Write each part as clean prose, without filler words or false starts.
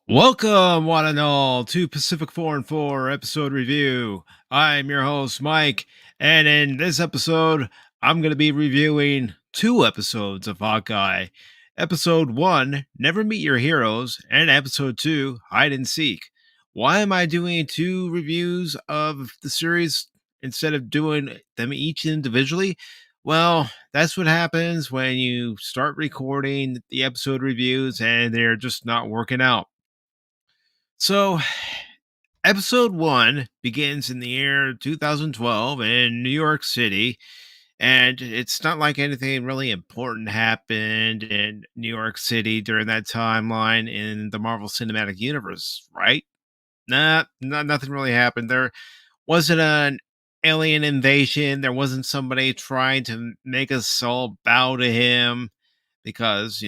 Welcome, one and all, to Pacific414 episode review. I'm your host, Mike, and in this episode, I'm going to be reviewing 2 episodes of Hawkeye. Episode 1, Never Meet Your Heroes, and Episode 2, Hide and Seek. Why am I doing 2 reviews of the series instead of doing them each individually? Well, that's what happens when you start recording the episode reviews and they're just not working out. So, episode 1 begins in the year 2012 in New York City, and it's not like anything really important happened in New York City during that timeline in the Marvel Cinematic Universe, right? Nothing really happened. There wasn't an alien invasion, there wasn't somebody trying to make us all bow to him because,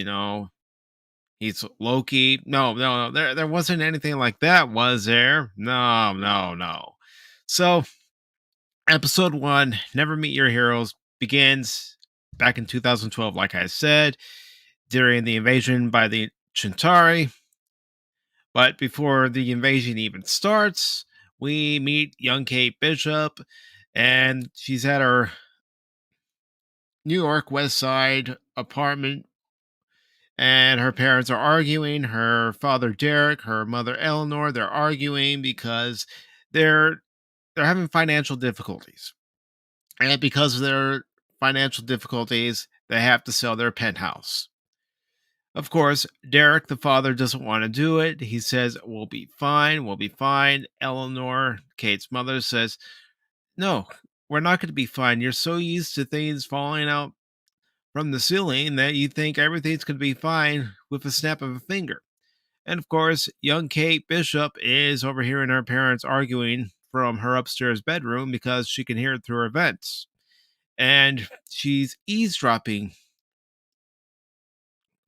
he's Loki. No. There wasn't anything like that, was there? No. So, episode 1, Never Meet Your Heroes, begins back in 2012, like I said, during the invasion by the Chitauri. But before the invasion even starts, we meet young Kate Bishop, and she's at her New York West Side apartment, and her parents are arguing. Her father Derek, her mother Eleanor, they're arguing because they're they're having financial difficulties. And because of their financial difficulties, they have to sell their penthouse. Of course, Derek, the father, doesn't want to do it. He says, "We'll be fine. We'll be fine." Eleanor, Kate's mother, says, "No, we're not going to be fine. You're so used to things falling out from the ceiling that you think everything's going to be fine with a snap of a finger." And of course, young Kate Bishop is overhearing her parents arguing from her upstairs bedroom because she can hear it through her vents. And she's eavesdropping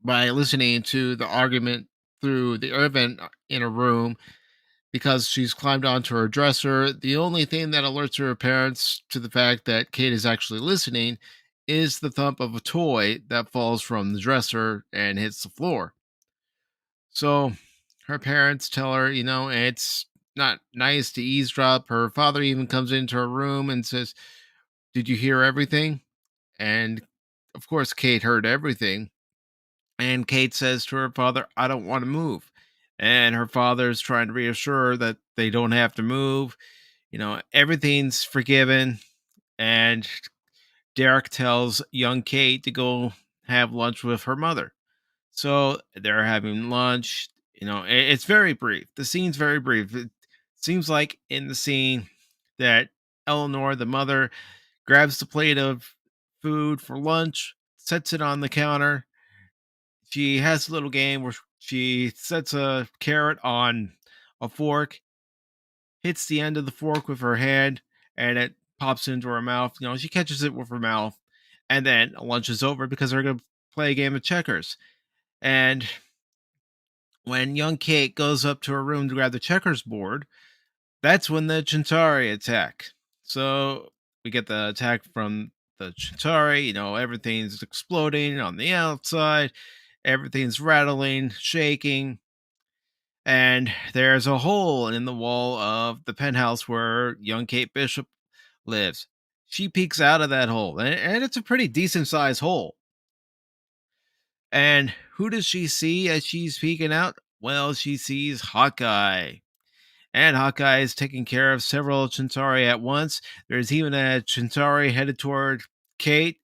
by listening to the argument through the air vent in a room because she's climbed onto her dresser. The only thing that alerts her parents to the fact that Kate is actually listening is the thump of a toy that falls from the dresser and hits the floor. So her parents tell her, it's not nice to eavesdrop. Her father even comes into her room and says, "Did you hear everything?" And of course, Kate heard everything. And Kate says to her father, "I don't want to move." And her father's trying to reassure her that they don't have to move. Everything's forgiven. And Derek tells young Kate to go have lunch with her mother. So they're having lunch. It's very brief. The scene's very brief. It seems like in the scene that Eleanor, the mother, grabs the plate of food for lunch, sets it on the counter. She has a little game where she sets a carrot on a fork, hits the end of the fork with her hand, and it pops into her mouth. She catches it with her mouth, and then lunch is over because they're going to play a game of checkers. And when young Kate goes up to her room to grab the checkers board, that's when the Chitauri attack. So we get the attack from the Chitauri. Everything's exploding on the outside, everything's rattling, shaking, and there's a hole in the wall of the penthouse where young Kate Bishop lives. She peeks out of that hole, and it's a pretty decent sized hole. And who does she see as she's peeking out? Well, she sees Hawkeye. And Hawkeye is taking care of several Chitauri at once. There's even a Chitauri headed toward Kate,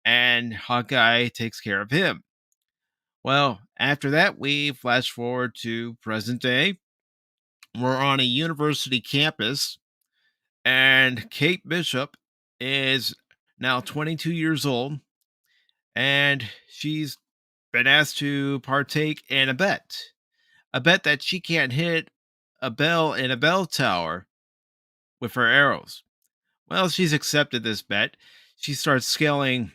and Hawkeye takes care of him. Well, after that, we flash forward to present day. We're on a university campus, and Kate Bishop is now 22 years old, and she's been asked to partake in a bet that she can't hit a bell in a bell tower with her arrows. Well, she's accepted this bet. She starts scaling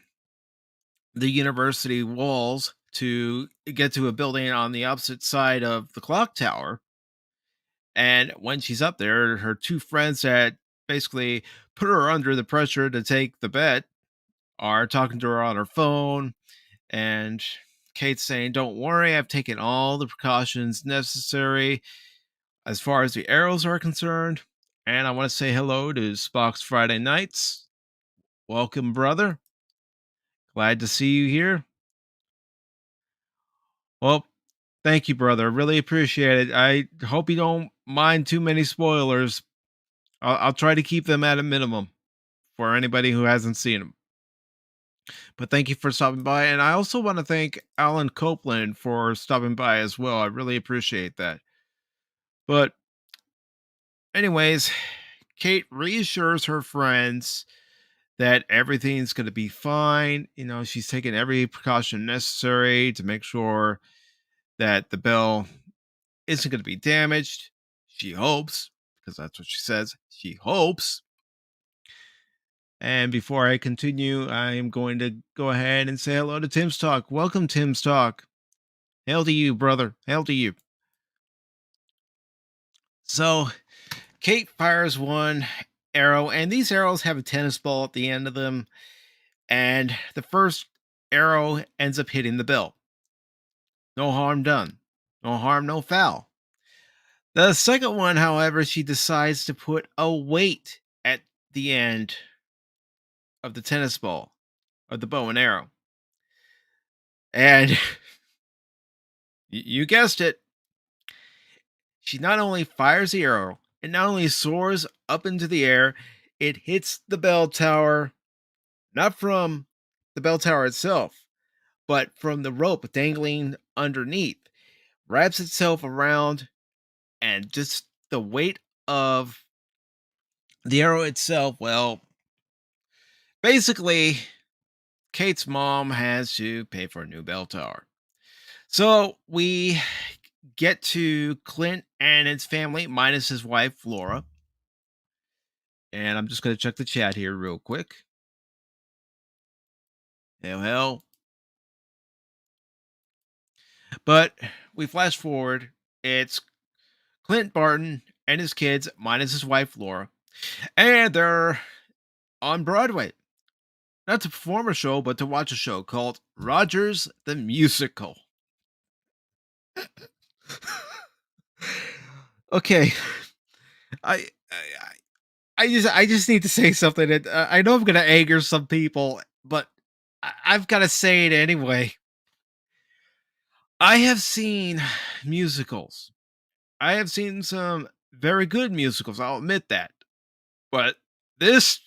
the university walls to get to a building on the opposite side of the clock tower. And when she's up there, her two friends that basically put her under the pressure to take the bet are talking to her on her phone. And Kate's saying, "Don't worry, I've taken all the precautions necessary as far as the arrows are concerned." And I want to say hello to Spock's Friday Nights. Welcome, brother. Glad to see you here. Well, thank you, brother. Really appreciate it. I hope you don't mind too many spoilers. I'll try to keep them at a minimum for anybody who hasn't seen them. But thank you for stopping by. And I also want to thank Alan Copeland for stopping by as well. I really appreciate that. But, anyways, Kate reassures her friends that everything's going to be fine. You know, she's taking every precaution necessary to make sure that the bell isn't going to be damaged. She hopes, because that's what she says. She hopes. And before I continue, I am going to go ahead and say hello to Tim's Talk. Welcome, Tim's Talk. Hail to you, brother. Hail to you. So, Kate fires one arrow, and these arrows have a tennis ball at the end of them. And the first arrow ends up hitting the bell. No harm done. No harm, no foul. The second one, however, she decides to put a weight at the end of the tennis ball, of the bow and arrow. And you guessed it. She not only fires the arrow, it not only soars up into the air, it hits the bell tower, not from the bell tower itself, but from the rope dangling underneath, wraps itself around, and just the weight of the arrow itself. Well, basically, Kate's mom has to pay for a new bell tower. So we get to Clint and his family, minus his wife, Flora. And I'm just going to check the chat here real quick. Hell. But we flash forward. It's Clint Barton and his kids, minus his wife, Laura. And they're on Broadway. Not to perform a show, but to watch a show called Rogers the Musical. Okay. I, I I just need to say something that I know I'm going to anger some people, but I've got to say it anyway. I have seen musicals. I have seen some very good musicals. I'll admit that. But this,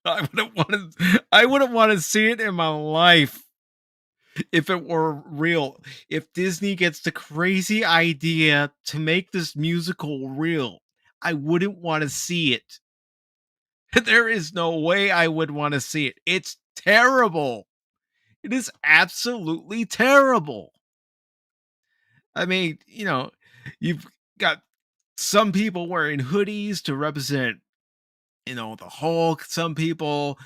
I wouldn't want to see it in my life if it were real. If Disney gets the crazy idea to make this musical real, I wouldn't want to see it. There is no way I would want to see it. It's terrible. It is absolutely terrible. I mean, you've got some people wearing hoodies to represent, the Hulk. Some people,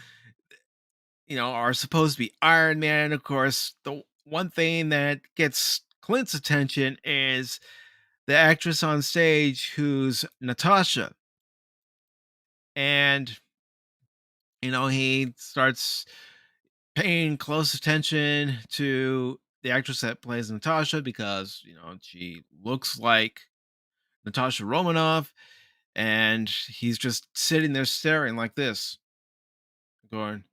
are supposed to be Iron Man. Of course, the one thing that gets Clint's attention is the actress on stage who's Natasha. And, he starts paying close attention to the actress that plays Natasha because, she looks like Natasha Romanoff, and he's just sitting there staring like this, going,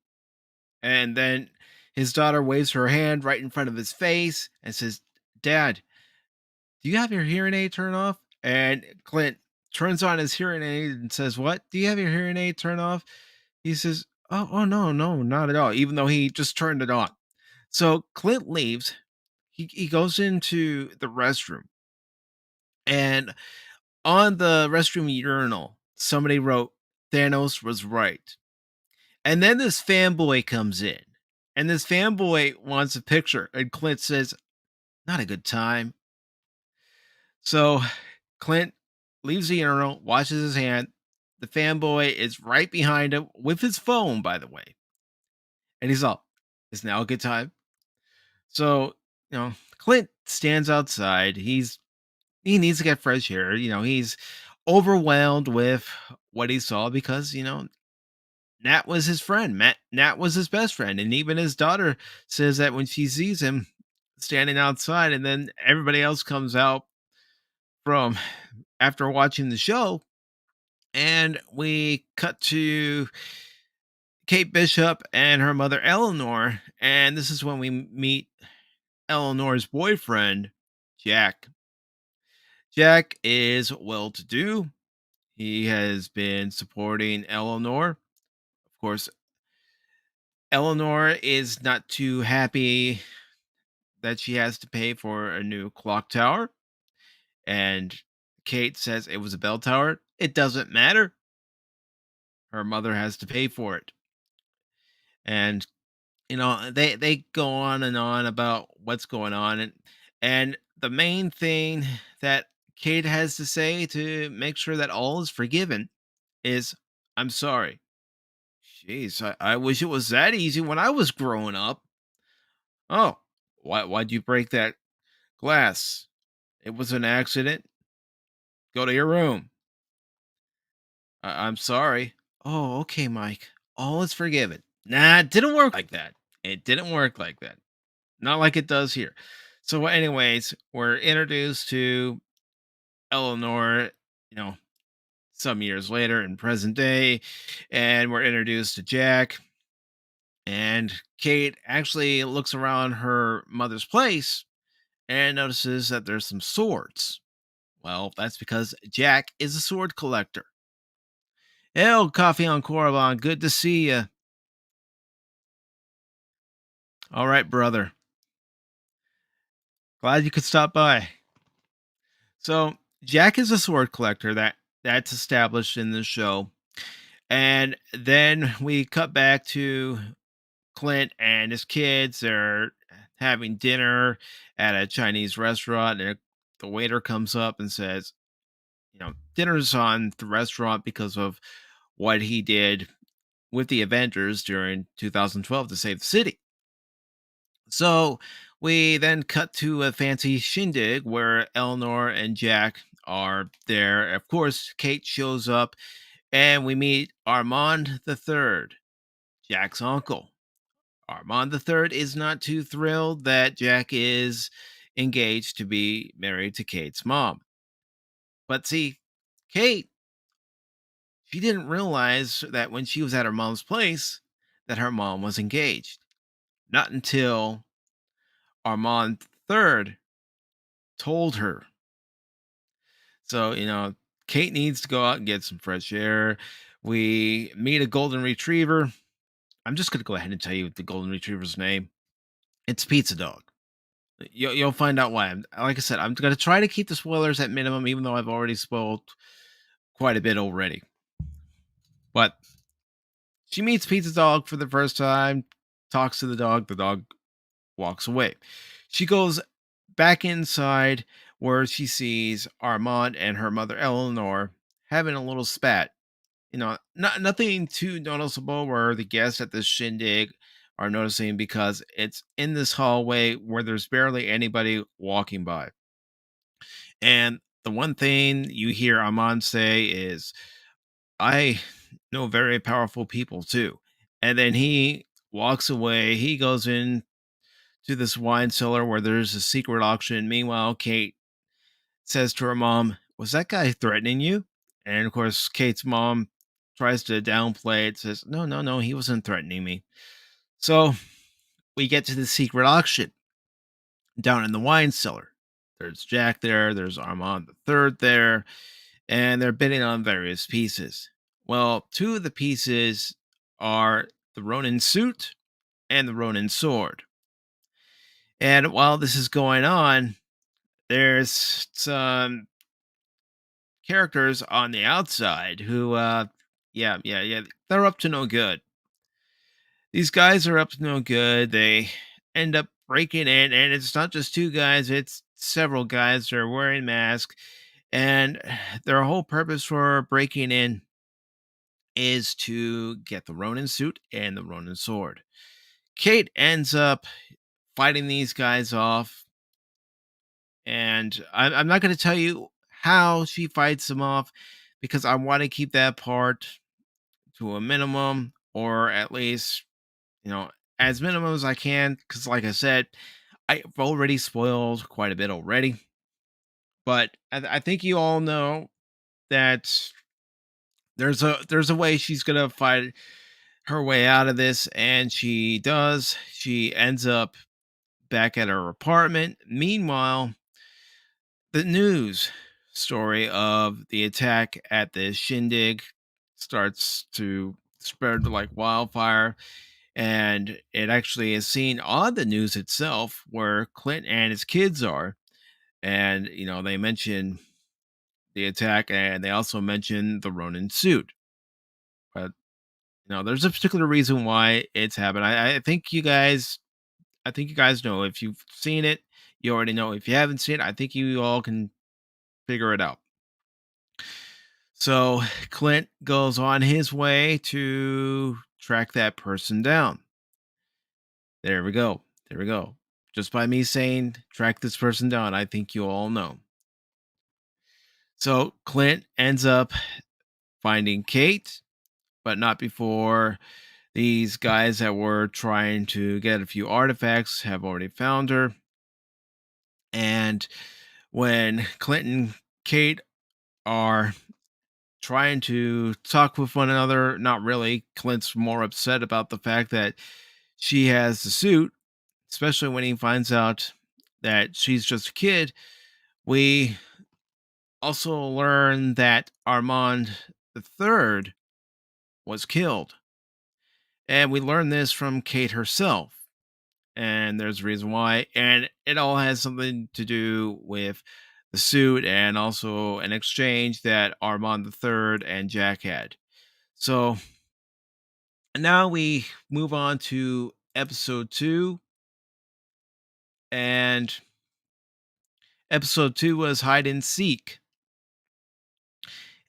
and then his daughter waves her hand right in front of his face and says, "Dad, do you have your hearing aid turned off?" And Clint turns on his hearing aid and says, "What? Do you have your hearing aid turned off?" He says, "Oh, no, no, not at all," even though he just turned it on. So Clint leaves. He goes into the restroom, and on the restroom urinal, somebody wrote, "Thanos was right." And then this fanboy comes in, and this fanboy wants a picture, and Clint says, "Not a good time." So Clint leaves the urinal, washes his hand. The fanboy is right behind him with his phone, by the way. And he's all, "Is now a good time?" So, Clint stands outside. He needs to get fresh air. He's overwhelmed with what he saw because, Nat was his friend. Nat was his best friend. And even his daughter says that when she sees him standing outside, and then everybody else comes out from after watching the show, and we cut to Kate Bishop and her mother Eleanor, and this is when we meet Eleanor's boyfriend, Jack. Jack is well to do. He has been supporting Eleanor. Of course, Eleanor is not too happy that she has to pay for a new clock tower. And Kate says it was a bell tower. It doesn't matter. Her mother has to pay for it. And they go on about what's going on, and the main thing that Kate has to say to make sure that all is forgiven is, "I'm sorry." Jeez, I wish it was that easy when I was growing up. Oh, why'd you break that glass? It was an accident. Go to your room. I'm sorry. Oh, okay, Mike. All is forgiven. Nah, it didn't work like that. It didn't work like that. Not like it does here. So, anyways, we're introduced to Eleanor, you know, some years later in present day, and we're introduced to Jack. And Kate actually looks around her mother's place and notices that there's some swords. Well, that's because Jack is a sword collector. "Hey, Coffee on Corabon, good to see you." "All right, brother. Glad you could stop by." So Jack is a sword collector that's established in the show. And then we cut back to Clint and his kids. They're having dinner at a Chinese restaurant, and the waiter comes up and says, dinner's on the restaurant because of what he did with the Avengers during 2012 to save the city. So we then cut to a fancy shindig where Eleanor and Jack are there. Of course, Kate shows up, and we meet Armand the Third, Jack's uncle. Armand the Third is not too thrilled that Jack is engaged to be married to Kate's mom. But see, Kate, she didn't realize that when she was at her mom's place that her mom was engaged. Not until Armand the Third told her. So, Kate needs to go out and get some fresh air. We meet a golden retriever. I'm just going to go ahead and tell you the golden retriever's name. It's Pizza Dog. You'll find out why. Like I said, I'm going to try to keep the spoilers at minimum, even though I've already spoiled quite a bit already. But she meets Pizza Dog for the first time, talks to the dog walks away. She goes back inside where she sees Armand and her mother Eleanor having a little spat. Nothing too noticeable where the guests at this shindig are noticing because it's in this hallway where there's barely anybody walking by. And the one thing you hear Armand say is, "I know very powerful people too." And then he walks away. He goes in to this wine cellar where there's a secret auction. Meanwhile, Kate says to her mom, "Was that guy threatening you?" And of course, Kate's mom tries to downplay it, says, "No, no, no, he wasn't threatening me." So we get to the secret auction down in the wine cellar. There's Jack there, there's Armand the Third there, and they're bidding on various pieces. Well, two of the pieces are the Ronin suit and the Ronin sword. And while this is going on, there's some characters on the outside who, yeah, they're up to no good. These guys are up to no good. They end up breaking in, and it's not just two guys, it's several guys that are wearing masks. And their whole purpose for breaking in is to get the Ronin suit and the Ronin sword. Kate ends up fighting these guys off, and I'm not going to tell you how she fights them off because I want to keep that part to a minimum, or at least, you know, as minimum as I can. Because, like I said, I've already spoiled quite a bit already. But I think you all know that there's a way she's gonna fight her way out of this, and she does. She ends up back at her apartment. Meanwhile, the news story of the attack at the shindig starts to spread like wildfire, and it actually is seen on the news itself where Clint and his kids are. And they mention the attack, and they also mention the Ronin suit. But there's a particular reason why it's happened. I think you guys know. If you've seen it, you already know. If you haven't seen it, I think you all can figure it out. So Clint goes on his way to track that person down. There we go. There we go. Just by me saying track this person down, I think you all know. So Clint ends up finding Kate, but not before these guys that were trying to get a few artifacts have already found her. And when Clint and Kate are trying to talk with one another, not really. Clint's more upset about the fact that she has the suit, especially when he finds out that she's just a kid. We also learn that Armand the Third was killed. And we learn this from Kate herself. And there's a reason why. And it all has something to do with the suit and also an exchange that Armand the Third and Jack had. So now we move on to episode 2. And episode 2 was hide and seek.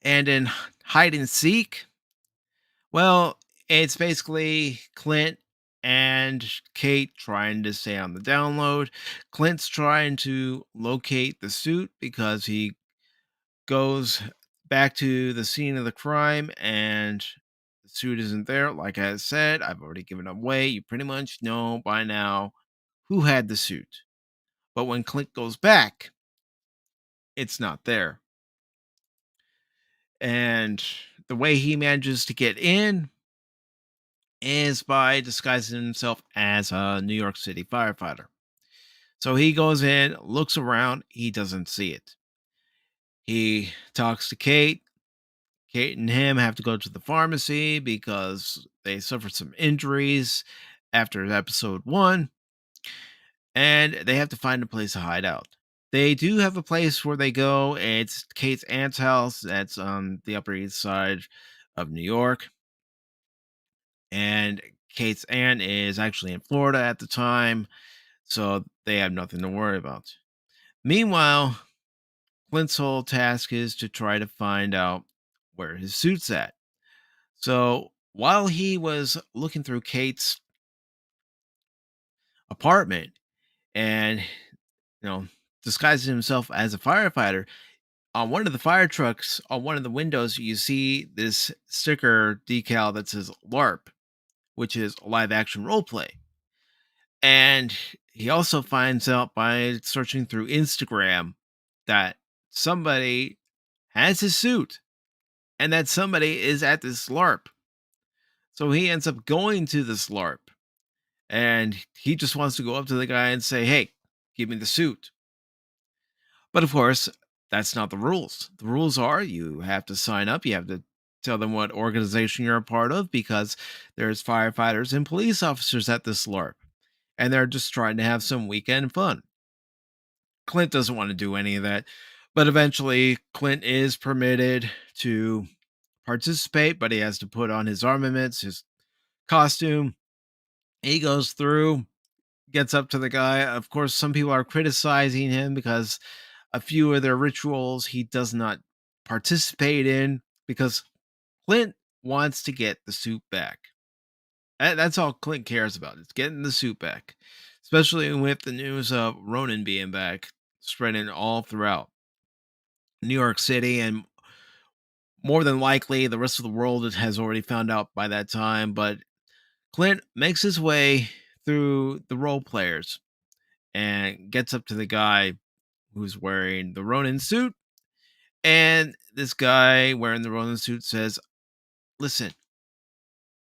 And in hide and seek, well, it's basically Clint and Kate trying to stay on the download. Clint's trying to locate the suit because he goes back to the scene of the crime and the suit isn't there. Like I said, I've already given away. You pretty much know by now who had the suit. But when Clint goes back, it's not there. And the way he manages to get in is by disguising himself as a New York City firefighter. So he goes in, looks around, he doesn't see it. He talks to Kate. Kate and him have to go to the pharmacy because they suffered some injuries after episode 1, and they have to find a place to hide out. They do have a place where they go. It's Kate's aunt's house that's on the Upper East Side of New York. And Kate's aunt is actually in Florida at the time, so they have nothing to worry about. Meanwhile, Clint's whole task is to try to find out where his suit's at. So while he was looking through Kate's apartment and, disguising himself as a firefighter, on one of the fire trucks, on one of the windows, you see this sticker decal that says LARP, which is live action role play. And he also finds out by searching through Instagram that somebody has his suit and that somebody is at this LARP. So he ends up going to this LARP and he just wants to go up to the guy and say, "Hey, give me the suit." But of course, that's not the rules. The rules are you have to sign up, you have to tell them what organization you're a part of because there's firefighters and police officers at this LARP, and they're just trying to have some weekend fun. Clint doesn't want to do any of that, but eventually Clint is permitted to participate, but he has to put on his armaments, his costume. He goes through, gets up to the guy. Of course, some people are criticizing him because a few of their rituals he does not participate in because Clint wants to get the suit back. That's all Clint cares about. It's getting the suit back, especially with the news of Ronan being back, spreading all throughout New York City, and more than likely the rest of the world has already found out by that time. But Clint makes his way through the role players and gets up to the guy who's wearing the Ronin suit. And this guy wearing the Ronin suit says, "Listen,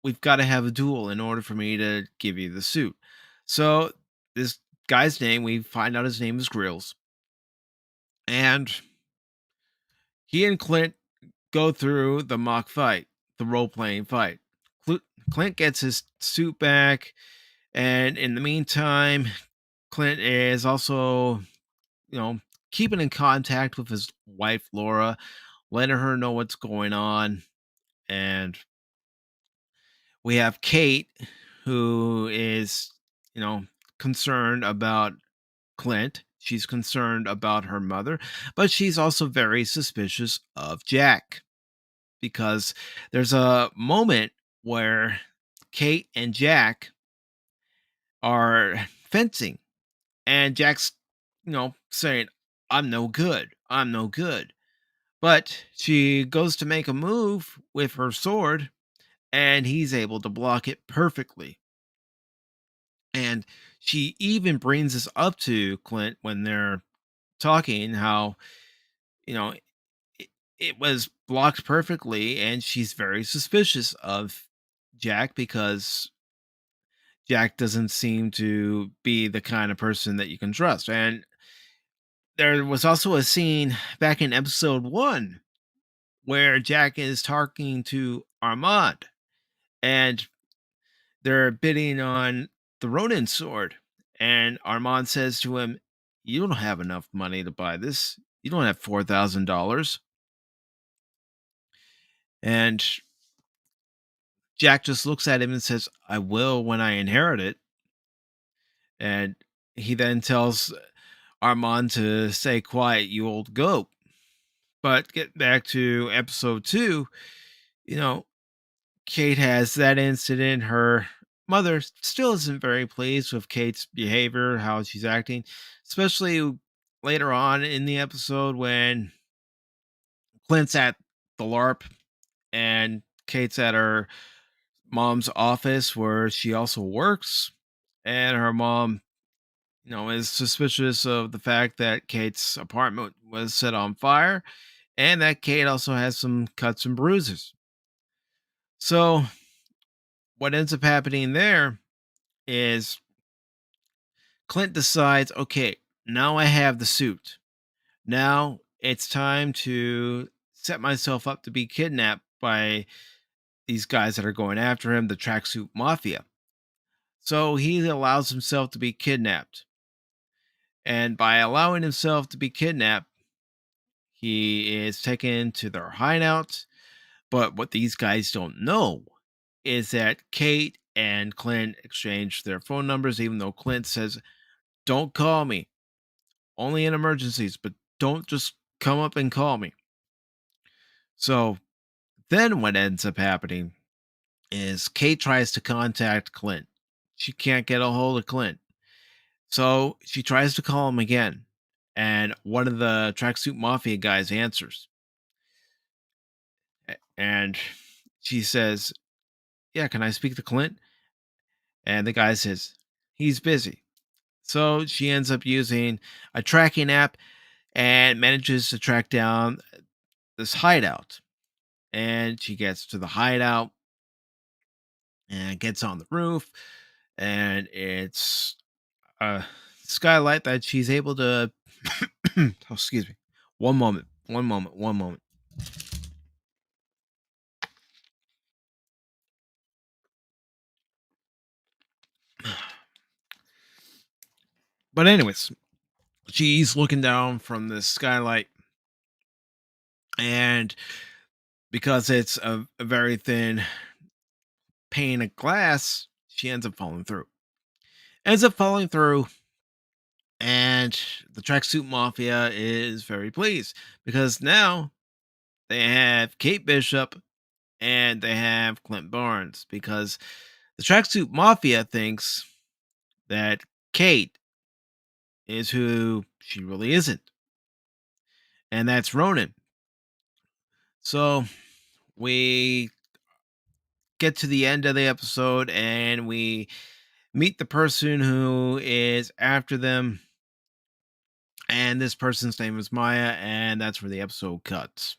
we've got to have a duel in order for me to give you the suit." So this guy's name, we find out his name is Grills. And he and Clint go through the mock fight, the role playing fight. Clint gets his suit back. And in the meantime, Clint is also, you know, keeping in contact with his wife, Laura, letting her know what's going on. And we have Kate, who is, you know, concerned about Clint. She's concerned about her mother, but she's also very suspicious of Jack because there's a moment where Kate and Jack are fencing, and Jack's, saying, "I'm no good. I'm no good." But she goes to make a move with her sword, and he's able to block it perfectly. And she even brings this up to Clint when they're talking how, you know, it, it was blocked perfectly, and she's very suspicious of Jack because Jack doesn't seem to be the kind of person that you can trust. And there was also a scene back in episode 1 where Jack is talking to Armand, and they're bidding on the Ronin sword. And Armand says to him, "You don't have enough money to buy this. You don't have $4,000." And Jack just looks at him and says, "I will when I inherit it." And he then tells Armand to stay quiet, you old goat. But get back to episode 2, you know, Kate has that incident. Her mother still isn't very pleased with Kate's behavior, how she's acting, especially later on in the episode when Clint's at the LARP and Kate's at her mom's office where she also works. And her mom, is suspicious of the fact that Kate's apartment was set on fire and that Kate also has some cuts and bruises. So, what ends up happening there is Clint decides, okay, now I have the suit. Now it's time to set myself up to be kidnapped by these guys that are going after him, the tracksuit mafia. So he allows himself to be kidnapped. And by allowing himself to be kidnapped, he is taken to their hideout. But what these guys don't know is that Kate and Clint exchanged their phone numbers, even though Clint says, "Don't call me. Only in emergencies, but don't just come up and call me." So then what ends up happening is Kate tries to contact Clint. She can't get a hold of Clint. So she tries to call him again. And one of the tracksuit mafia guys answers. And she says, "Yeah, can I speak to Clint?" And the guy says, "He's busy." So she ends up using a tracking app and manages to track down this hideout. And she gets to the hideout and gets on the roof. And it's a skylight that she's able to, oh, excuse me, One moment. One moment. One moment. But anyways, she's looking down from the skylight, and because it's a very thin pane of glass, she ends up falling through. Ends up falling through, and the tracksuit mafia is very pleased because now they have Kate Bishop and they have Clint Barnes, because the tracksuit mafia thinks that Kate is who she really isn't, and that's Ronan. So we get to the end of the episode and we meet the person who is after them, and this person's name is Maya, and that's where the episode cuts.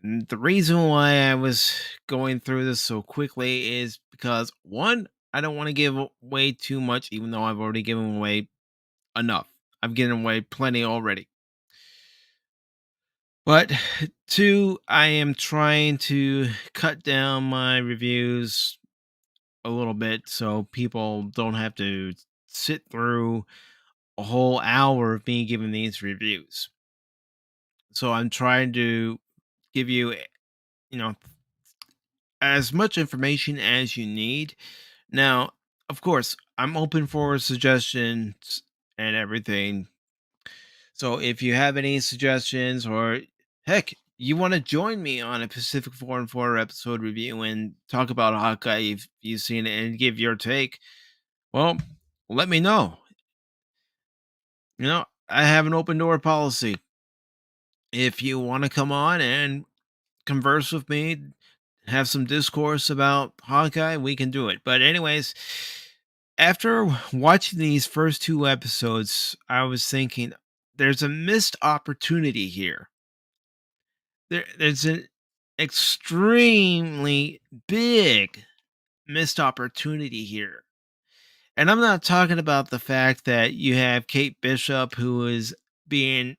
And the reason why I was going through this so quickly is because, one, I don't want to give away too much, even though I've already given away enough. I've given away plenty already. But two, I am trying to cut down my reviews a little bit so people don't have to sit through a whole hour of me giving these reviews. So I'm trying to give you, you know, as much information as you need. Now, of course, I'm open for suggestions and everything. So if you have any suggestions, or heck, you want to join me on a Pacific414 episode review and talk about Hawkeye if you've seen it and give your take, well, let me know. I have an open door policy. If you want to come on and converse with me, have some discourse about Hawkeye, we can do it. But anyways, after watching these first two episodes, I was thinking there's a missed opportunity here. There's an extremely big missed opportunity here. And I'm not talking about the fact that you have Kate Bishop, who is being,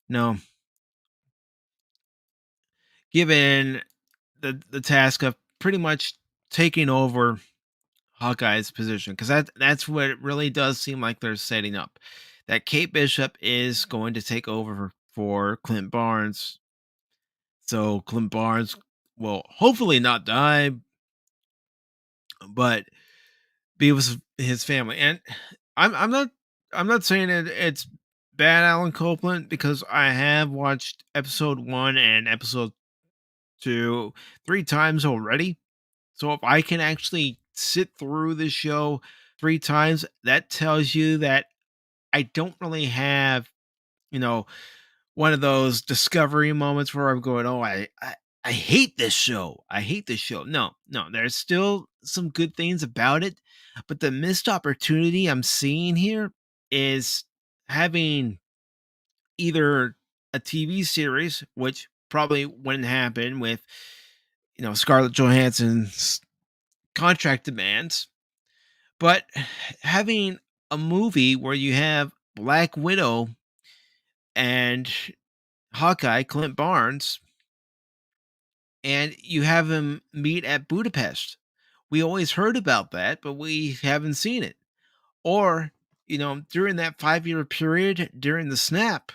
no, given the task of pretty much taking over Hawkeye's position, because that's what it really does seem like they're setting up. That Kate Bishop is going to take over for Clint Barnes, so Clint Barnes will hopefully not die, but be with his family. And I'm not saying it's bad, Alan Copeland, because I have watched episode 1 and episode 2 3 times already. So if I can actually sit through the show 3 times, that tells you that I don't really have, you know, one of those discovery moments where I'm going, "Oh, I hate this show. I hate this show." No, no, there's still some good things about it, but the missed opportunity I'm seeing here is having either a TV series, which probably wouldn't happen with, Scarlett Johansson's contract demands, but having a movie where you have Black Widow and Hawkeye, Clint Barnes, and you have him meet at Budapest. We always heard about that, but we haven't seen it. Or, during that 5-year period during the snap,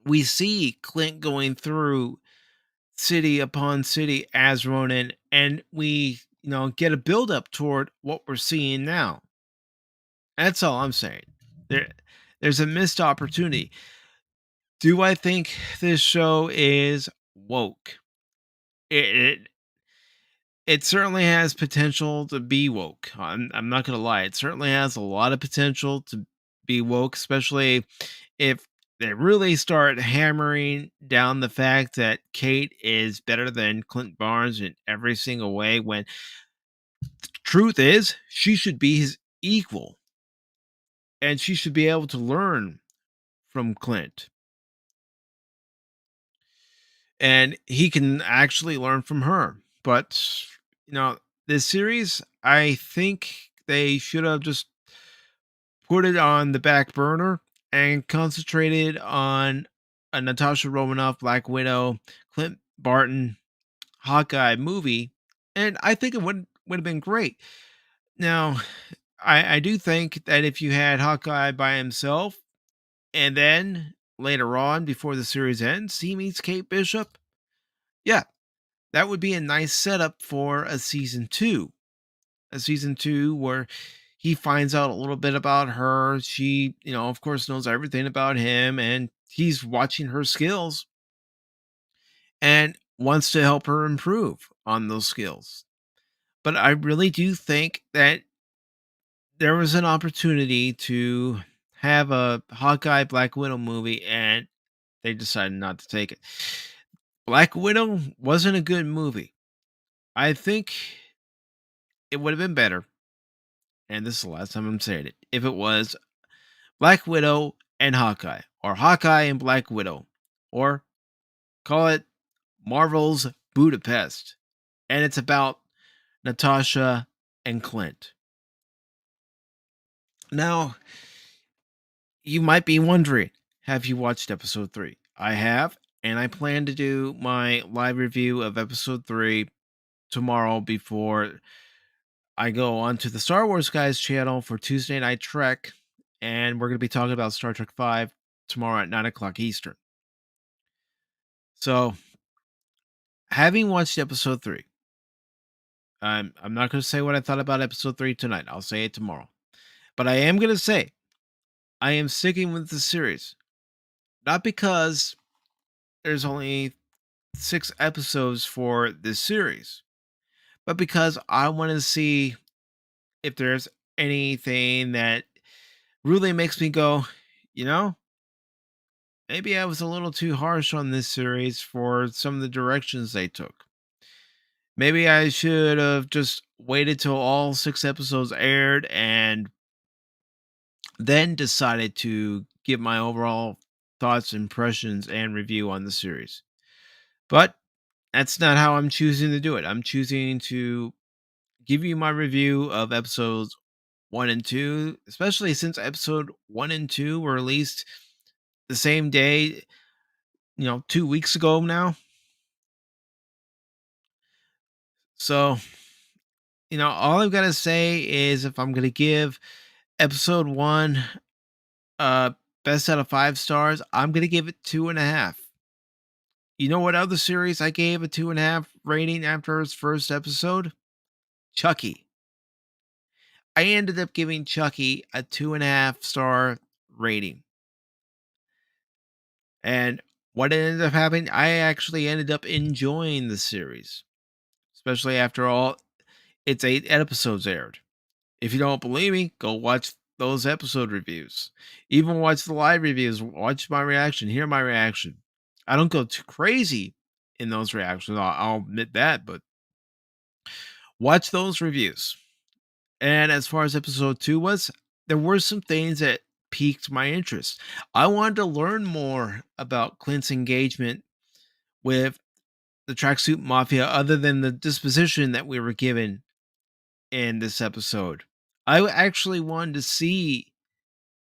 we see Clint going through city upon city as Ronin, and we, get a build up toward what we're seeing now. That's all I'm saying. There's a missed opportunity. Do I think this show is woke? It it certainly has potential to be woke. I'm not gonna lie. It certainly has a lot of potential to be woke, especially if they really start hammering down the fact that Kate is better than Clint Barnes in every single way, when the truth is she should be his equal and she should be able to learn from Clint. And he can actually learn from her. But, this series, I think they should have just put it on the back burner and concentrated on a Natasha Romanoff Black Widow, Clint Barton Hawkeye movie, and I think it would have been great. Now, I do think that if you had Hawkeye by himself, and then later on, before the series ends, he meets Kate Bishop, yeah, that would be a nice setup for a season two. A season two where he finds out a little bit about her. She, of course, knows everything about him, and he's watching her skills and wants to help her improve on those skills. But I really do think that there was an opportunity to have a Hawkeye Black Widow movie, and they decided not to take it. Black Widow wasn't a good movie. I think it would have been better, and this is the last time I'm saying it, if it was Black Widow and Hawkeye, or Hawkeye and Black Widow, or call it Marvel's Budapest. And it's about Natasha and Clint. Now, you might be wondering, have you watched episode 3? I have, and I plan to do my live review of episode 3 tomorrow before I go on to the Star Wars Guys channel for Tuesday Night Trek, and we're going to be talking about Star Trek 5 tomorrow at 9 o'clock Eastern. So, having watched episode 3, I'm not going to say what I thought about episode 3 tonight. I'll say it tomorrow. But I am going to say I am sticking with the series. Not because there's only 6 episodes for this series, but because I want to see if there's anything that really makes me go, you know, maybe I was a little too harsh on this series for some of the directions they took. Maybe I should have just waited till all 6 episodes aired and then decided to give my overall thoughts, impressions, and review on the series. But that's not how I'm choosing to do it. I'm choosing to give you my review of episodes 1 and 2, especially since episode 1 and 2 were released the same day, 2 weeks ago now. So, all I've got to say is if I'm going to give episode 1 best out of 5 stars, I'm going to give it 2.5. You know what other series I gave a 2.5 rating after its first episode? Chucky. I ended up giving Chucky a 2.5 star rating. And what ended up happening, I actually ended up enjoying the series, especially after all its 8 episodes aired. If you don't believe me, go watch those episode reviews. Even watch the live reviews, watch my reaction, hear my reaction. I don't go too crazy in those reactions, I'll admit that, but watch those reviews. And as far as episode 2 was, there were some things that piqued my interest. I wanted to learn more about Clint's engagement with the Tracksuit Mafia other than the disposition that we were given in this episode. I actually wanted to see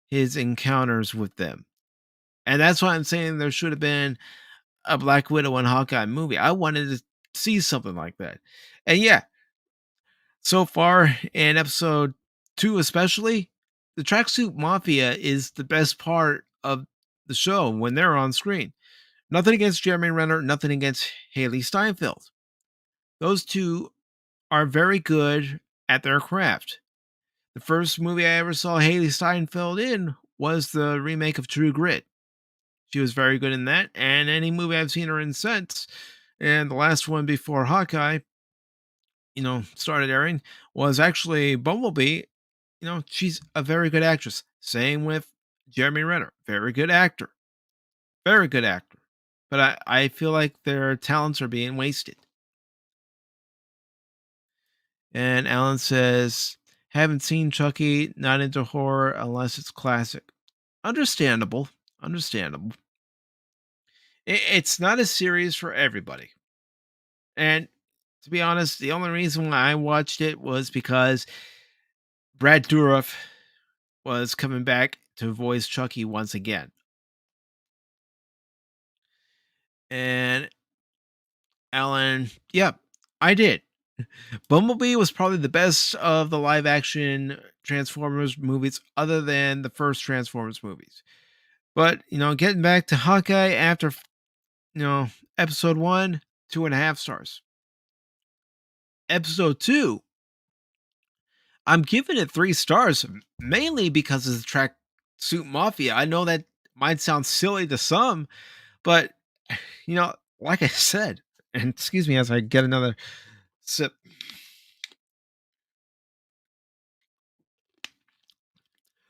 his encounters with them. And that's why I'm saying there should have been a Black Widow and Hawkeye movie. I wanted to see something like that. And yeah, so far in episode 2 especially, the Tracksuit Mafia is the best part of the show when they're on screen. Nothing against Jeremy Renner, nothing against Hailee Steinfeld. Those two are very good at their craft. The first movie I ever saw Hailee Steinfeld in was the remake of True Grit. She was very good in that, and any movie I've seen her in since, and the last one before Hawkeye, started airing, was actually Bumblebee. She's a very good actress. Same with Jeremy Renner. Very good actor. Very good actor. But I feel like their talents are being wasted. And Alan says, haven't seen Chucky, not into horror unless it's classic. Understandable. Understandable. It's not a series for everybody. And to be honest, the only reason why I watched it was because Brad Dourif was coming back to voice Chucky once again. And Alan, yeah, I did. Bumblebee was probably the best of the live action Transformers movies, other than the first Transformers movies. But, getting back to Hawkeye after, episode one, 2.5 stars. Episode two, I'm giving it 3 stars, mainly because of the track Suit Mafia. I know that might sound silly to some, but, like I said, and excuse me as I get another sip.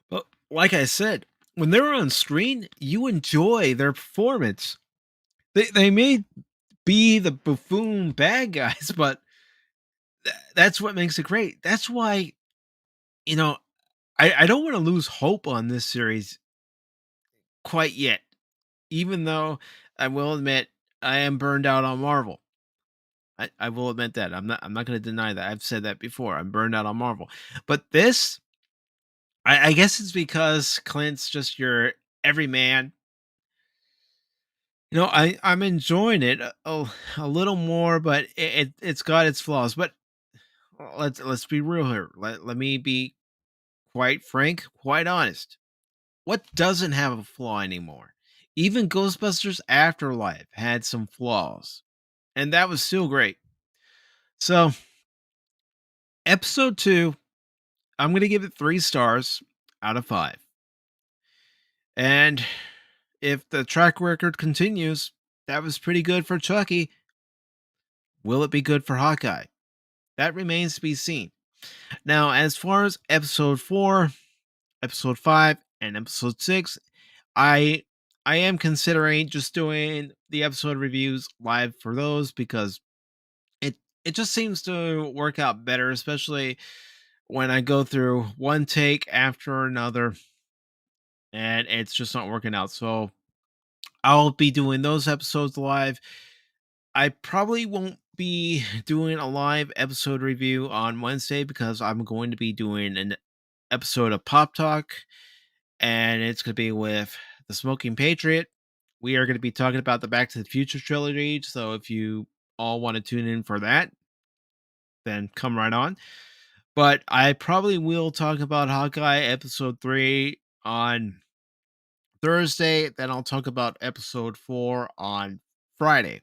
But like I said, when they're on screen, you enjoy their performance. They may be the buffoon bad guys, but that's what makes it great. That's why, you know, I don't want to lose hope on this series quite yet, even though I will admit I am burned out on Marvel. I will admit that. I'm not gonna deny that. I've said that before. I'm burned out on Marvel. But this, I guess it's because Clint's just your everyman. I'm enjoying it a little more, but it's got its flaws. But let's be real here. Let me be quite frank, quite honest. What doesn't have a flaw anymore? Even Ghostbusters Afterlife had some flaws, and that was still great. So, episode two, I'm gonna give it 3 stars out of 5. And if the track record continues, that was pretty good for Chucky. Will it be good for Hawkeye? That remains to be seen. Now, as far as episode 4, episode 5, and episode 6, I I am considering just doing the episode reviews live for those because it it just seems to work out better, especially when I go through one take after another and it's just not working out. So I'll be doing those episodes live. I probably won't be doing a live episode review on Wednesday because I'm going to be doing an episode of Pop Talk, and it's going to be with the Smoking Patriot. We are going to be talking about the Back to the Future trilogy. So if you all want to tune in for that, then come right on. But I probably will talk about Hawkeye episode 3 on Thursday. Then I'll talk about episode 4 on Friday.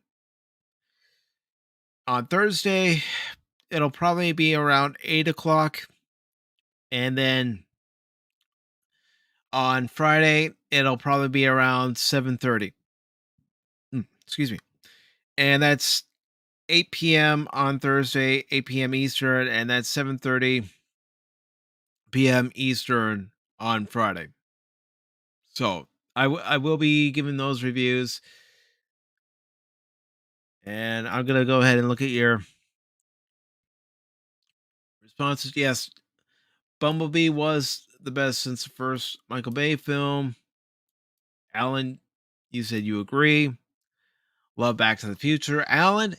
On Thursday, it'll probably be around 8 o'clock. And then on Friday, it'll probably be around 7:30. Excuse me. And that's 8 p.m. on Thursday, 8 p.m. Eastern, and that's 7:30 p.m. Eastern on Friday. So I will be giving those reviews, and I'm gonna go ahead and look at your responses. Yes, Bumblebee was the best since the first Michael Bay film. Alan, you said you agree. Love Back to the Future. Alan,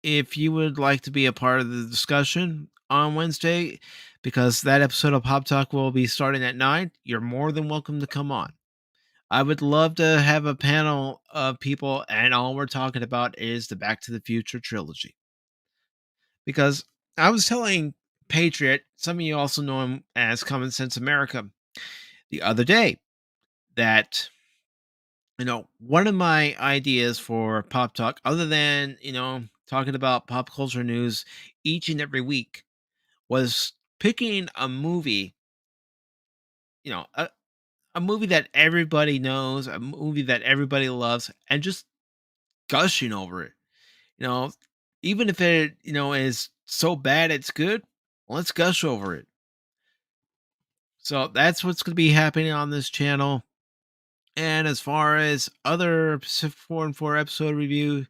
if you would like to be a part of the discussion on Wednesday, because that episode of Pop Talk will be starting at 9, you're more than welcome to come on. I would love to have a panel of people, and all we're talking about is the Back to the Future trilogy. Because I was telling Patriot, some of you also know him as Common Sense America, the other day that, one of my ideas for Pop Talk, other than, talking about pop culture news each and every week, was picking a movie, you know, a, a movie that everybody knows, a movie that everybody loves, and just gushing over it. You know, even if it, is so bad it's good, let's gush over it. So that's what's going to be happening on this channel. And as far as other Pacific 4 and 4 episode review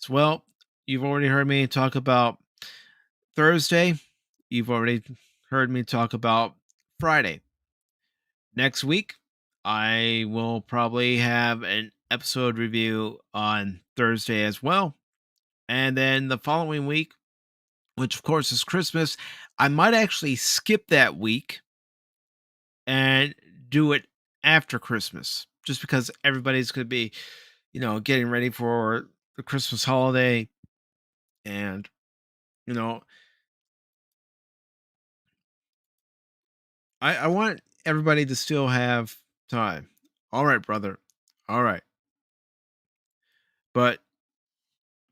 as well, you've already heard me talk about Thursday. You've already heard me talk about Friday. Next week, I will probably have an episode review on Thursday as well. And then the following week, which of course is Christmas, I might actually skip that week and do it after Christmas, just because everybody's going to be, getting ready for the Christmas holiday. And, you know, I want everybody to still have time. All right, brother. All right. But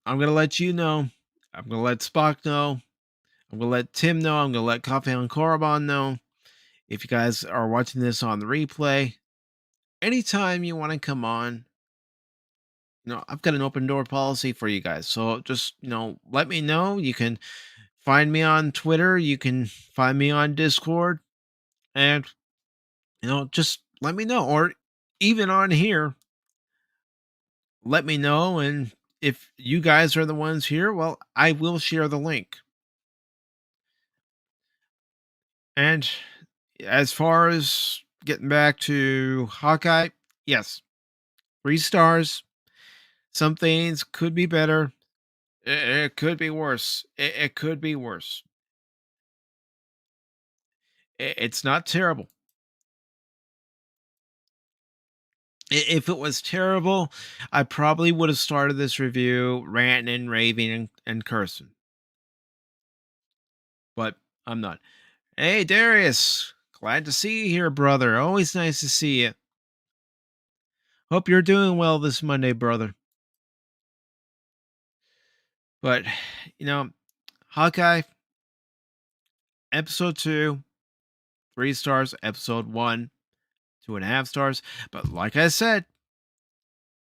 I'm going to let you know. I'm going to let Spock know. I'm going to let Tim know. I'm going to let Coffee and Korriban know. If you guys are watching this on the replay, anytime you want to come on, I've got an open door policy for you guys. So just, let me know. You can find me on Twitter. You can find me on Discord. And, just let me know. Or even on here, let me know. And if you guys are the ones here, well, I will share the link. And as far as getting back to Hawkeye, yes, 3 stars. Some things could be better. It could be worse. It could be worse. It's not terrible. If it was terrible, I probably would have started this review ranting and raving and cursing. But I'm not. Hey, Darius. Glad to see you here, brother. Always nice to see you. Hope you're doing well this Monday, brother. But, you know, Hawkeye, episode 2, 3 stars. Episode 1, 2.5 stars. But like I said,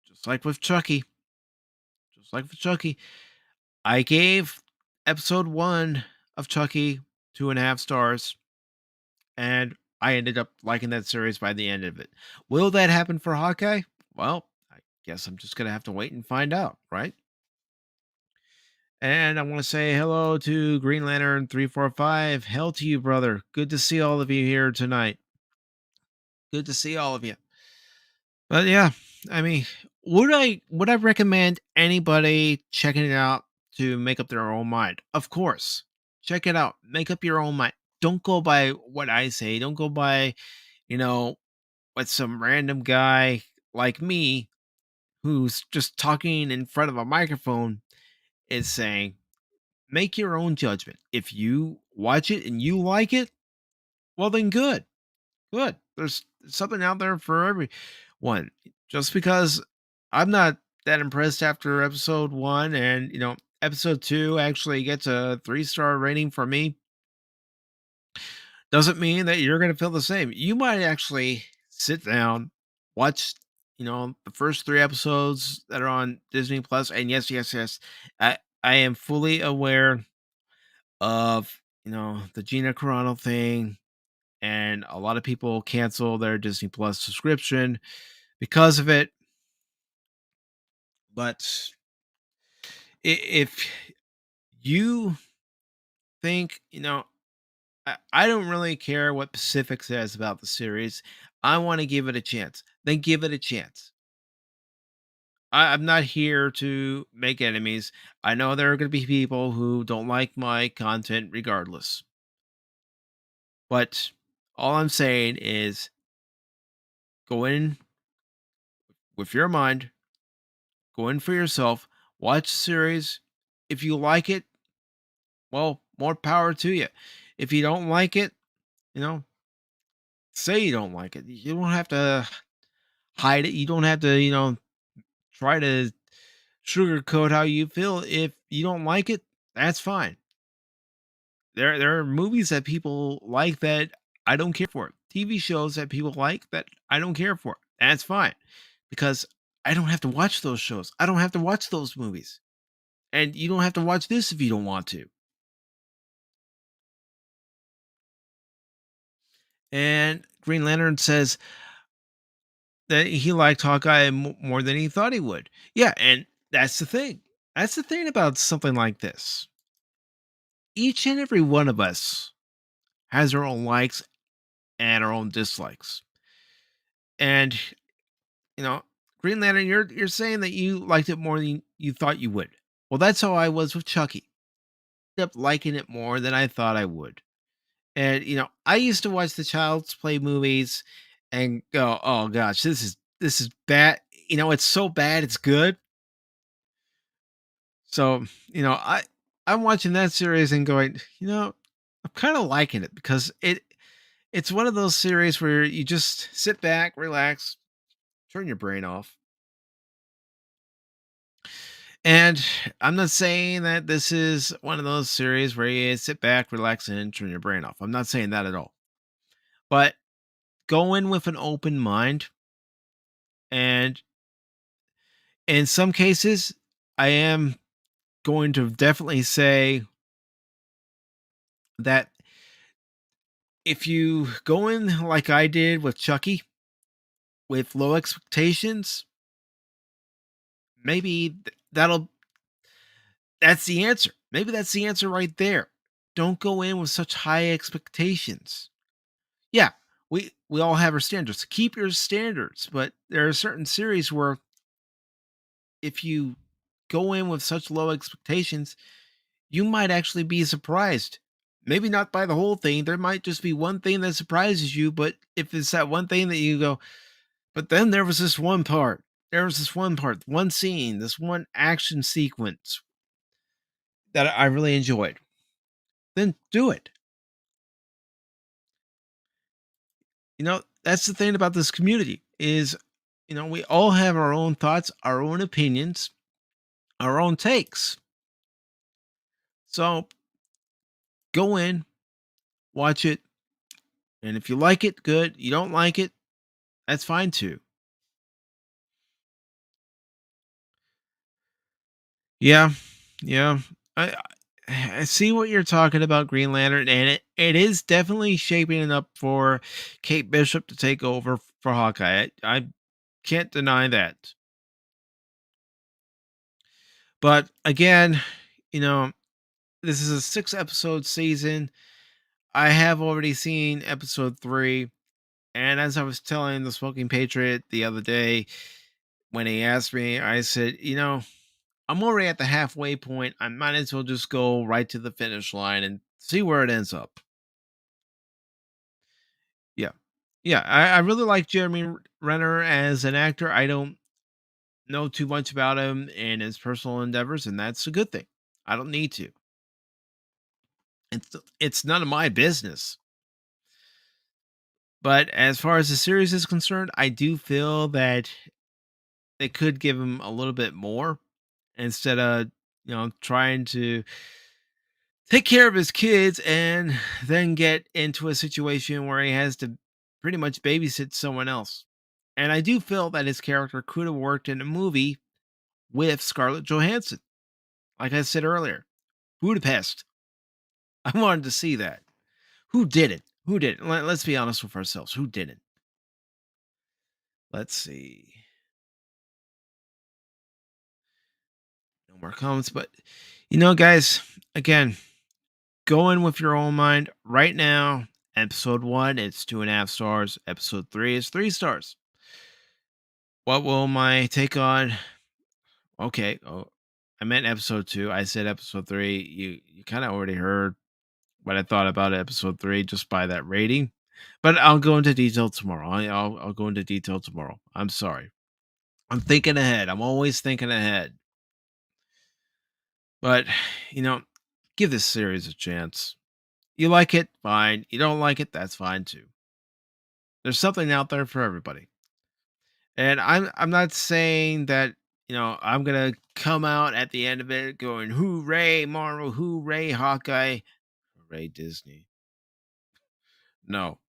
just like with Chucky, I gave episode 1 of Chucky 2.5 stars, and I ended up liking that series by the end of it. Will that happen for Hawkeye? Well, I guess I'm just gonna have to wait and find out, right? And I want to say hello to Green Lantern 345. Hell to you, brother. Good to see all of you here tonight. Good to see all of you. But yeah, I mean, would I recommend anybody checking it out to make up their own mind? Of course. Check it out. Make up your own mind. Don't go by what I say. Don't go by, you know, what some random guy like me who's just talking in front of a microphone is saying. Make your own judgment. If you watch it and you like it, well then good. Good. There's something out there for everyone. Just because I'm not that impressed after episode 1 and, episode 2 actually gets a 3-star rating from me, doesn't mean that you're going to feel the same. You might actually sit down, watch, the first 3 episodes that are on Disney Plus, and yes, yes, yes, I am fully aware of, the Gina Carano thing, and a lot of people cancel their Disney Plus subscription because of it. But if you think, I don't really care what Pacific says about the series. I want to give it a chance. Then give it a chance. I'm not here to make enemies. I know there are going to be people who don't like my content regardless. But all I'm saying is go in with your mind, go in for yourself, watch the series. If you like it, well, more power to you. If you don't like it, you know, say you don't like it. You don't have to hide it. You don't have to, try to sugarcoat how you feel. If you don't like it, that's fine. There are movies that people like that I don't care for. TV shows that people like that I don't care for. That's fine. Because I don't have to watch those shows. I don't have to watch those movies. And you don't have to watch this if you don't want to. And Green Lantern says that he liked Hawkeye more than he thought he would. Yeah, and that's the thing. That's the thing about something like this. Each and every one of us has our own likes and our own dislikes. And you know, Green Lantern, you're saying that you liked it more than you thought you would. Well, that's how I was with Chucky. Ended up liking it more than I thought I would. And I used to watch the Child's Play movies, and go, "Oh gosh, this is bad." It's so bad it's good. So, I'm watching that series and going, I'm kind of liking it because it's one of those series where you just sit back, relax, turn your brain off. And I'm not saying that this is one of those series where you sit back, relax, and turn your brain off. I'm not saying that at all. But go in with an open mind. And in some cases, I am going to definitely say that if you go in like I did with Chucky, with low expectations, maybe that's the answer. Maybe that's the answer right there. Don't go in with such high expectations. Yeah, we all have our standards. Keep your standards, but there are certain series where if you go in with such low expectations, you might actually be surprised. Maybe not by the whole thing. There might just be one thing that surprises you, but if it's that one thing that you go, but then there was this one part. There was this one part, one scene, this one action sequence that I really enjoyed. Then do it. That's the thing about this community is, we all have our own thoughts, our own opinions, our own takes. So go in, watch it, and if you like it, good. You don't like it, that's fine too. Yeah, yeah. I I see what you're talking about, Green Lantern, and it is definitely shaping it up for Kate Bishop to take over for Hawkeye. I can't deny that. But again, you know, this is a 6 episode season. I have already seen episode 3. And as I was telling the Smoking Patriot the other day, when he asked me, I said, I'm already at the halfway point. I might as well just go right to the finish line and see where it ends up. Yeah. Yeah. I really like Jeremy Renner as an actor. I don't know too much about him and his personal endeavors, and that's a good thing. I don't need to. It's none of my business. But as far as the series is concerned, I do feel that they could give him a little bit more instead of, trying to take care of his kids and then get into a situation where he has to pretty much babysit someone else. And I do feel that his character could have worked in a movie with Scarlett Johansson. Like I said earlier, Budapest. I wanted to see that. Who did it? Who did it? Let's be honest with ourselves. Who didn't? Let's see. No more comments, but guys, again, go in with your own mind right now. Episode 1, it's 2.5 stars. Episode 3 is 3 stars. What will my take on? Okay, I meant episode 2. I said episode 3. You kind of already heard what I thought about episode 3 just by that rating. But I'll go into detail tomorrow. I'll go into detail tomorrow. I'm sorry. I'm thinking ahead. I'm always thinking ahead. But, you know, give this series a chance. You like it, fine. You don't like it, that's fine too. There's something out there for everybody. And I'm not saying that, I'm gonna come out at the end of it going, hooray, Marvel, hooray, Hawkeye, hooray, Disney. No,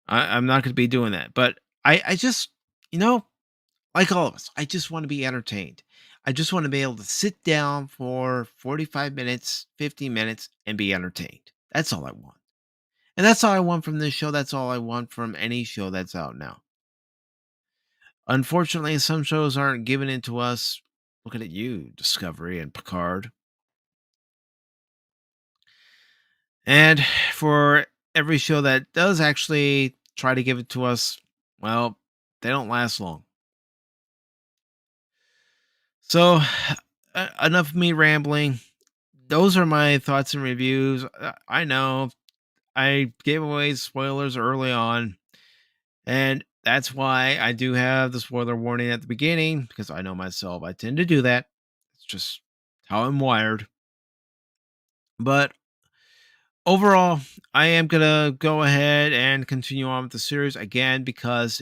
I'm not gonna be doing that. But I just, you know, like all of us, I just want to be entertained. I just want to be able to sit down for 45 minutes, 50 minutes, and be entertained. That's all I want. And that's all I want from this show. That's all I want from any show that's out now. Unfortunately, some shows aren't giving it to us. Looking at you, Discovery and Picard. And for every show that does actually try to give it to us, well, they don't last long. So, enough of me rambling. Those are my thoughts and reviews. I know I gave away spoilers early on, and that's why I do have the spoiler warning at the beginning, because I know myself, I tend to do that. It's just how I'm wired. But overall, I am gonna go ahead and continue on with the series again because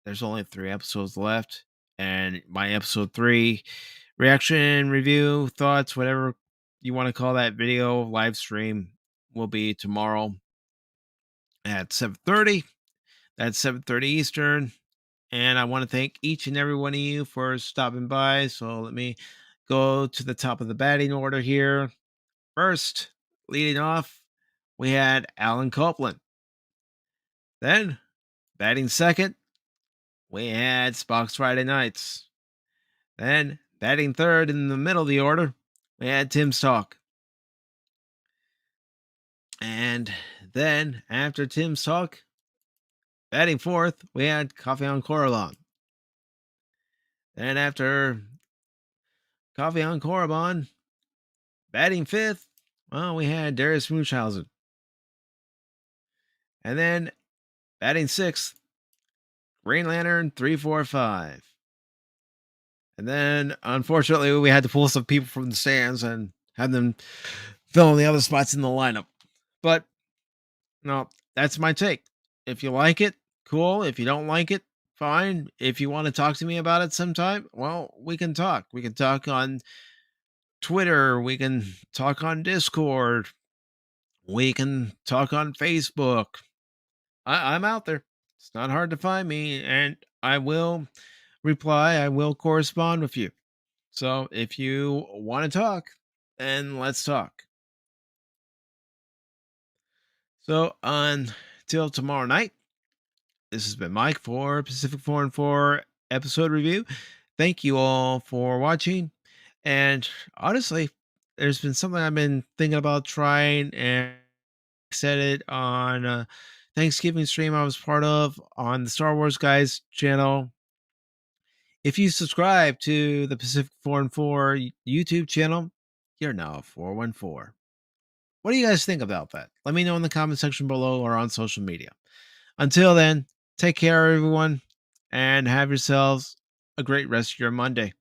there's only 3 episodes left, and my episode 3 reaction, review, thoughts, whatever you want to call that video live stream will be tomorrow at 7:30. That's 7:30 Eastern. And I want to thank each and every one of you for stopping by. So let me go to the top of the batting order here. First, leading off, we had Alan Copeland. Then, batting second, we had Spock's Friday Nights. Then, batting third in the middle of the order, we had Tim's Talk. And then, after Tim's Talk, batting fourth, we had Coffee on Coralon. Then, after Coffee on Korriban, batting fifth, well, we had Darius Munchausen. And then, batting sixth, Green Lantern 345. And then, unfortunately, we had to pull some people from the stands and have them fill in the other spots in the lineup. But, no, that's my take. If you like it, cool. If you don't like it, fine. If you want to talk to me about it sometime, well, we can talk. We can talk on Twitter. We can talk on Discord. We can talk on Facebook. I'm out there. It's not hard to find me, and I will reply. I will correspond with you. So if you want to talk, then let's talk. So until tomorrow night, this has been Mike for Pacific414 episode review. Thank you all for watching. And honestly, there's been something I've been thinking about trying, and said it on Thanksgiving stream I was part of on the Star Wars Guys channel. If you subscribe to the Pacific414 YouTube channel, you're now a 414. What do you guys think about that? Let me know in the comment section below or on social media. Until then, take care, everyone, and have yourselves a great rest of your Monday.